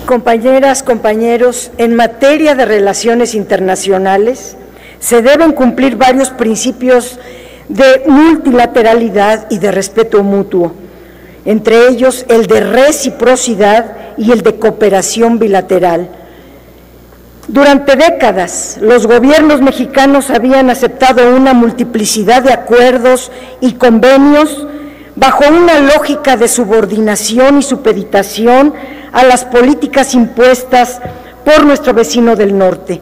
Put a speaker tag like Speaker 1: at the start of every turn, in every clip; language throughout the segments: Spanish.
Speaker 1: Compañeras, compañeros, en materia de relaciones internacionales se deben cumplir varios principios de multilateralidad y de respeto mutuo, entre ellos el de reciprocidad y el de cooperación bilateral. Durante décadas, los gobiernos mexicanos habían aceptado una multiplicidad de acuerdos y convenios bajo una lógica de subordinación y supeditación a las políticas impuestas por nuestro vecino del norte.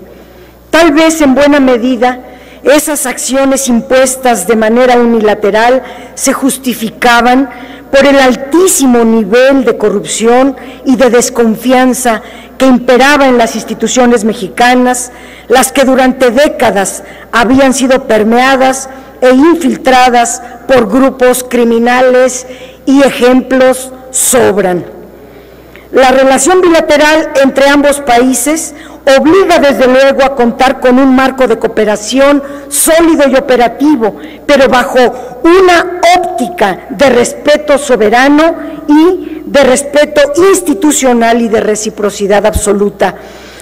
Speaker 1: Tal vez en buena medida esas acciones impuestas de manera unilateral se justificaban por el altísimo nivel de corrupción y de desconfianza que imperaba en las instituciones mexicanas, las que durante décadas habían sido permeadas e infiltradas por grupos criminales, y ejemplos sobran. La relación bilateral entre ambos países obliga desde luego a contar con un marco de cooperación sólido y operativo, pero bajo una óptica de respeto soberano y de respeto institucional y de reciprocidad absoluta.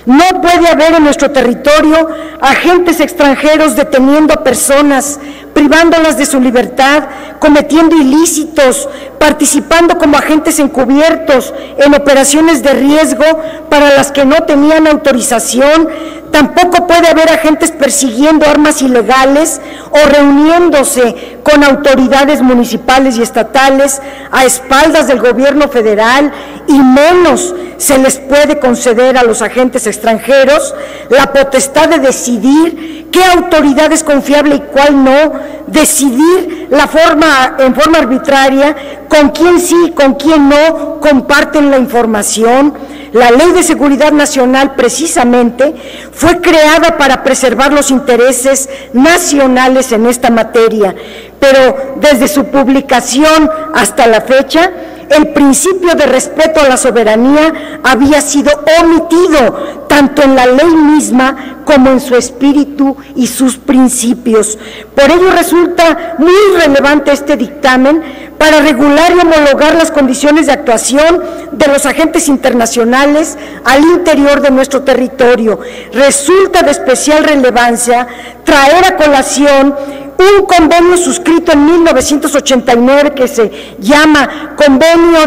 Speaker 1: No puede haber en nuestro territorio agentes extranjeros deteniendo a personas, privándolas de su libertad, cometiendo ilícitos, participando como agentes encubiertos en operaciones de riesgo para las que no tenían autorización. Tampoco puede haber agentes persiguiendo armas ilegales o reuniéndose con autoridades municipales y estatales a espaldas del gobierno federal, y menos se les puede conceder a los agentes extranjeros la potestad de decidir qué autoridad es confiable y cuál no, decidir en forma arbitraria con quién sí y con quién no comparten la información. La Ley de Seguridad Nacional, precisamente, fue creada para preservar los intereses nacionales en esta materia, pero desde su publicación hasta la fecha, el principio de respeto a la soberanía había sido omitido, tanto en la ley misma como en su espíritu y sus principios. Por ello resulta muy relevante este dictamen para regular y homologar las condiciones de actuación de los agentes internacionales al interior de nuestro territorio. Resulta de especial relevancia traer a colación un convenio suscrito en 1989 que se llama Convenio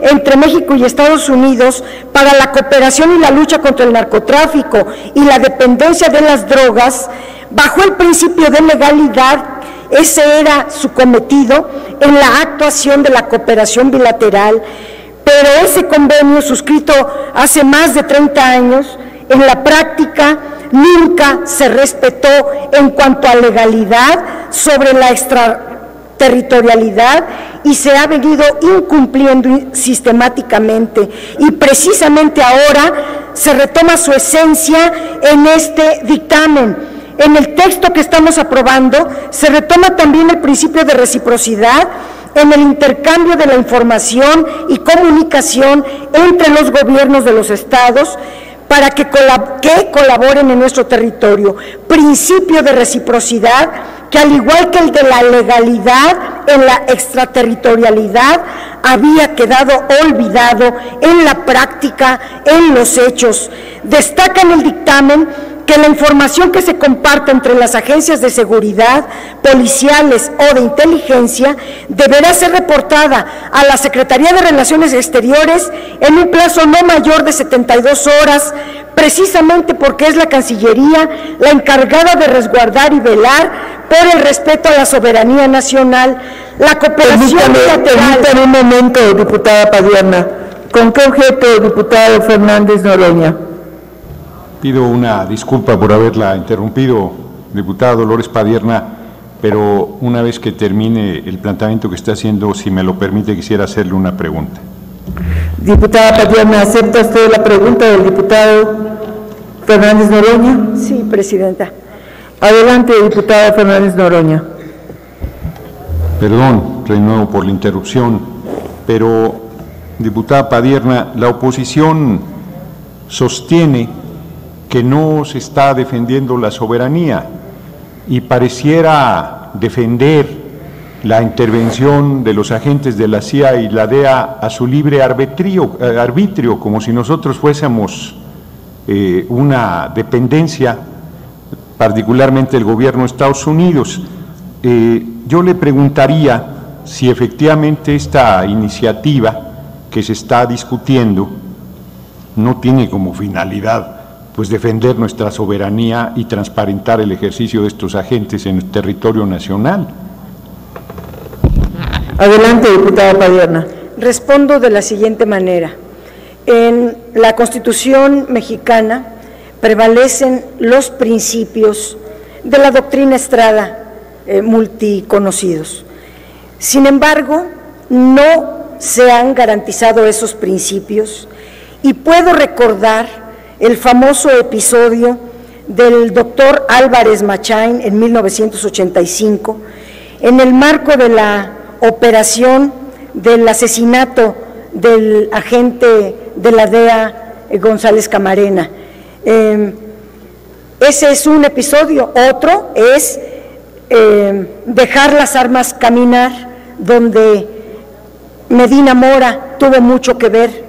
Speaker 1: entre México y Estados Unidos para la cooperación y la lucha contra el narcotráfico y la dependencia de las drogas, bajo el principio de legalidad. Ese era su cometido en la actuación de la cooperación bilateral, pero ese convenio suscrito hace más de 30 años, en la práctica nunca se respetó en cuanto a legalidad sobre la extraterritorialidad y se ha venido incumpliendo sistemáticamente, y precisamente ahora se retoma su esencia en este dictamen. En el texto que estamos aprobando se retoma también el principio de reciprocidad en el intercambio de la información y comunicación entre los gobiernos de los estados para que colaboren en nuestro territorio. Principio de reciprocidad que, al igual que el de la legalidad en la extraterritorialidad, había quedado olvidado en la práctica, en los hechos. Destaca en el dictamen que la información que se comparte entre las agencias de seguridad, policiales o de inteligencia deberá ser reportada a la Secretaría de Relaciones Exteriores en un plazo no mayor de 72 horas, precisamente porque es la Cancillería la encargada de resguardar y velar por el respeto a la soberanía nacional. La cooperación bilateral...
Speaker 2: Permítame un momento, diputada Padierna. ¿Con qué objeto, diputado Fernández Noroña?
Speaker 3: Pido una disculpa por haberla interrumpido, diputada Dolores Padierna, pero una vez que termine el planteamiento que está haciendo, si me lo permite, quisiera hacerle una pregunta.
Speaker 2: Diputada Padierna, ¿acepta usted la pregunta del diputado Fernández Noroña?
Speaker 1: Sí, presidenta.
Speaker 2: Adelante, diputada Fernández Noroña.
Speaker 3: Perdón, renuevo por la interrupción, pero, diputada Padierna, la oposición sostiene que no se está defendiendo la soberanía y pareciera defender la intervención de los agentes de la CIA y la DEA a su libre arbitrio, como si nosotros fuésemos una dependencia, particularmente el gobierno de Estados Unidos. Yo le preguntaría si efectivamente esta iniciativa que se está discutiendo no tiene como finalidad pues defender nuestra soberanía y transparentar el ejercicio de estos agentes en el territorio nacional.
Speaker 2: Adelante, diputada Padierna.
Speaker 1: Respondo de la siguiente manera. En la Constitución mexicana prevalecen los principios de la doctrina Estrada multiconocidos. Sin embargo, no se han garantizado esos principios y puedo recordar el famoso episodio del doctor Álvarez Machain en 1985, en el marco de la operación del asesinato del agente de la DEA González Camarena. Ese es un episodio. Otro es dejar las armas caminar, donde Medina Mora tuvo mucho que ver,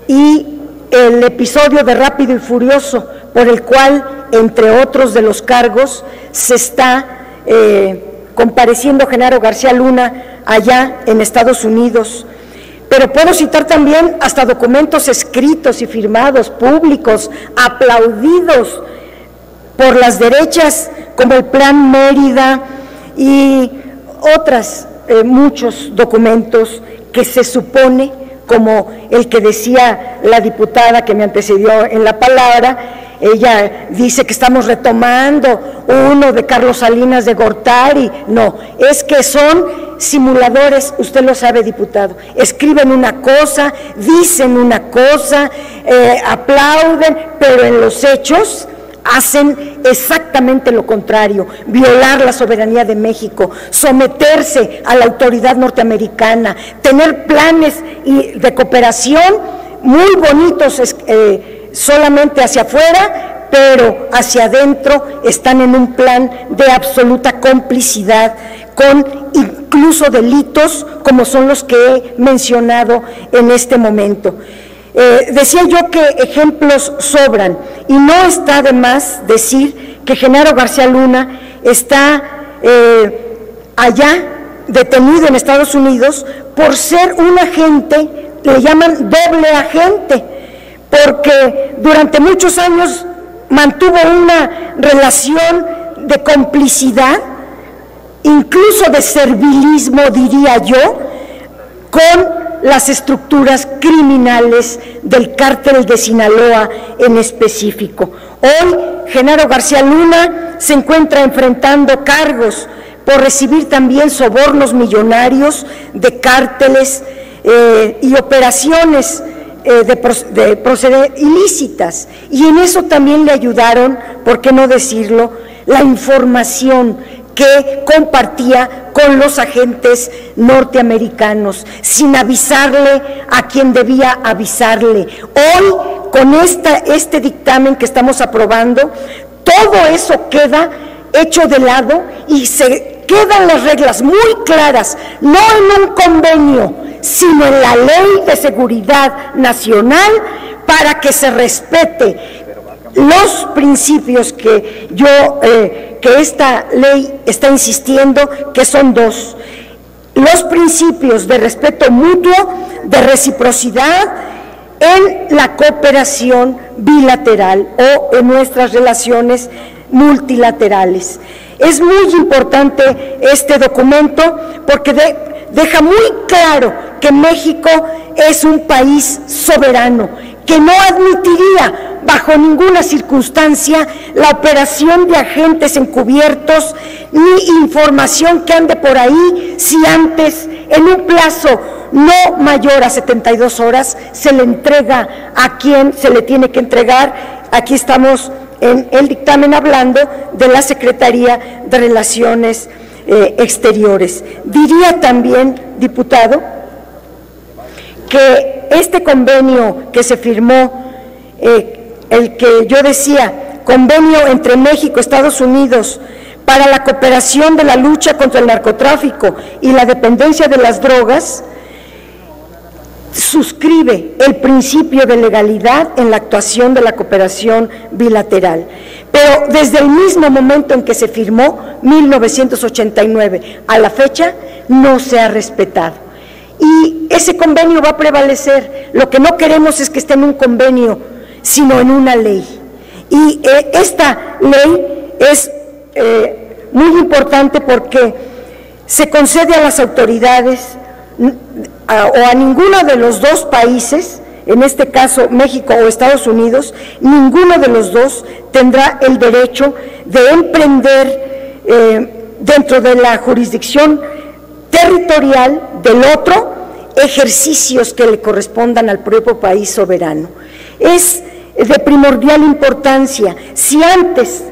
Speaker 1: y el episodio de Rápido y Furioso, por el cual, entre otros de los cargos, se está compareciendo Genaro García Luna allá en Estados Unidos. Pero puedo citar también hasta documentos escritos y firmados, públicos, aplaudidos por las derechas, como el Plan Mérida y muchos documentos que se supone, como el que decía la diputada que me antecedió en la palabra. Ella dice que estamos retomando uno de Carlos Salinas de Gortari. No, es que son simuladores, usted lo sabe, diputado. Escriben una cosa, dicen una cosa, aplauden, pero en los hechos hacen exactamente lo contrario: violar la soberanía de México, someterse a la autoridad norteamericana, tener planes de cooperación muy bonitos solamente hacia afuera, pero hacia adentro están en un plan de absoluta complicidad, con incluso delitos como son los que he mencionado en este momento. Decía yo que ejemplos sobran, y no está de más decir que Genaro García Luna está allá detenido en Estados Unidos por ser un agente, le llaman doble agente, porque durante muchos años mantuvo una relación de complicidad, incluso de servilismo, diría yo, con las estructuras criminales del cártel de Sinaloa en específico. Hoy Genaro García Luna se encuentra enfrentando cargos por recibir también sobornos millonarios de cárteles y operaciones de procedencia ilícitas, y en eso también le ayudaron, por qué no decirlo, la información que compartía con los agentes norteamericanos, sin avisarle a quien debía avisarle. Hoy, con este dictamen que estamos aprobando, todo eso queda hecho de lado y se quedan las reglas muy claras, no en un convenio, sino en la Ley de Seguridad Nacional, para que se respete los principios que que esta ley está insistiendo, que son dos: los principios de respeto mutuo, de reciprocidad en la cooperación bilateral o en nuestras relaciones multilaterales. Es muy importante este documento porque deja muy claro que México es un país soberano, que no admitiría bajo ninguna circunstancia la operación de agentes encubiertos ni información que ande por ahí, si antes, en un plazo no mayor a 72 horas, se le entrega a quien se le tiene que entregar. Aquí estamos en el dictamen hablando de la Secretaría de Relaciones Exteriores. Diría también, diputado, que este convenio que se firmó, el que yo decía, convenio entre México, Estados Unidos, para la cooperación de la lucha contra el narcotráfico y la dependencia de las drogas, suscribe el principio de legalidad en la actuación de la cooperación bilateral. Pero desde el mismo momento en que se firmó, 1989, a la fecha, no se ha respetado. Y ese convenio va a prevalecer. Lo que no queremos es que esté en un convenio, sino en una ley. Y esta ley es muy importante porque se concede a las autoridades o a ninguno de los dos países, en este caso México o Estados Unidos, ninguno de los dos tendrá el derecho de emprender dentro de la jurisdicción territorial del otro ejercicios que le correspondan al propio país soberano. Es de primordial importancia. Si antes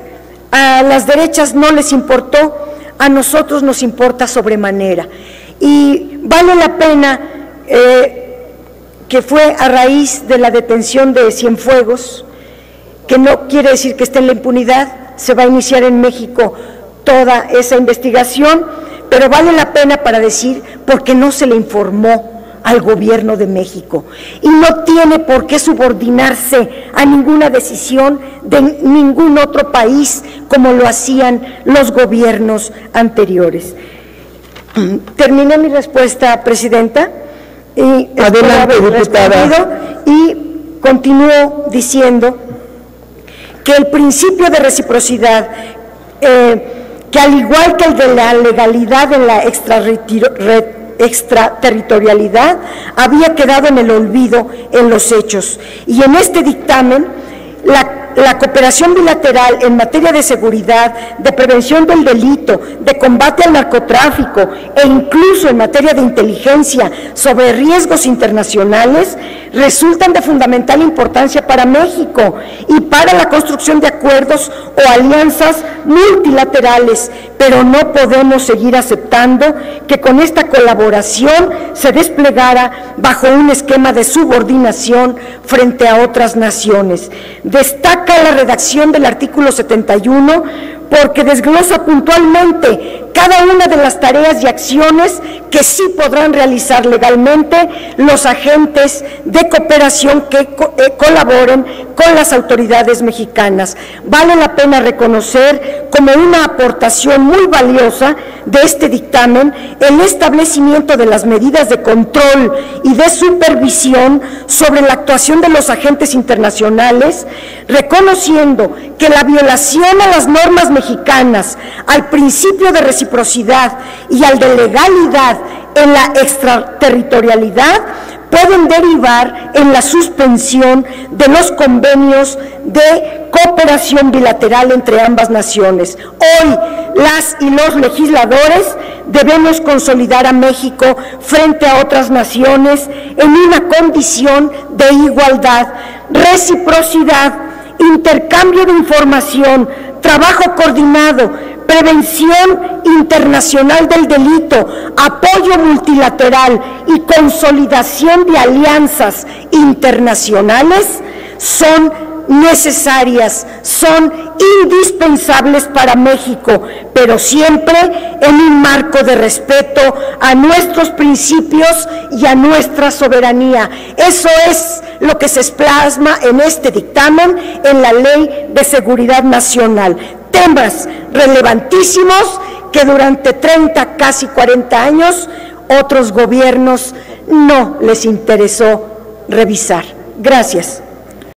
Speaker 1: a las derechas no les importó, a nosotros nos importa sobremanera. Y vale la pena que fue a raíz de la detención de Cienfuegos, que no quiere decir que esté en la impunidad, se va a iniciar en México toda esa investigación, pero vale la pena para decir por qué no se le informó al gobierno de México, y no tiene por qué subordinarse a ninguna decisión de ningún otro país como lo hacían los gobiernos anteriores. Terminé mi respuesta, Presidenta, y
Speaker 2: adelante, diputada.
Speaker 1: Y continúo diciendo que el principio de reciprocidad, que al igual que el de la legalidad en la extraterritorialidad, había quedado en el olvido en los hechos, y en este dictamen la cooperación bilateral en materia de seguridad, de prevención del delito, de combate al narcotráfico e incluso en materia de inteligencia sobre riesgos internacionales resultan de fundamental importancia para México y para la construcción de acuerdos o alianzas multilaterales, pero no podemos seguir aceptando que con esta colaboración se desplegara bajo un esquema de subordinación frente a otras naciones. Destaca la redacción del artículo 71 porque desglosa puntualmente cada una de las tareas y acciones que sí podrán realizar legalmente los agentes de cooperación que colaboren con las autoridades mexicanas. Vale la pena reconocer como una aportación muy valiosa de este dictamen el establecimiento de las medidas de control y de supervisión sobre la actuación de los agentes internacionales, reconociendo que la violación a las normas mexicanas, al principio de reciprocidad y al de legalidad en la extraterritorialidad pueden derivar en la suspensión de los convenios de cooperación bilateral entre ambas naciones. Hoy, las y los legisladores debemos consolidar a México frente a otras naciones en una condición de igualdad, reciprocidad, intercambio de información, trabajo coordinado, prevención internacional del delito, apoyo multilateral y consolidación de alianzas internacionales son necesarias, son indispensables para México, pero siempre en un marco de respeto a nuestros principios y a nuestra soberanía. Eso es lo que se plasma en este dictamen, en la Ley de Seguridad Nacional. Temas relevantísimos que durante 30, casi 40 años, otros gobiernos no les interesó revisar. Gracias.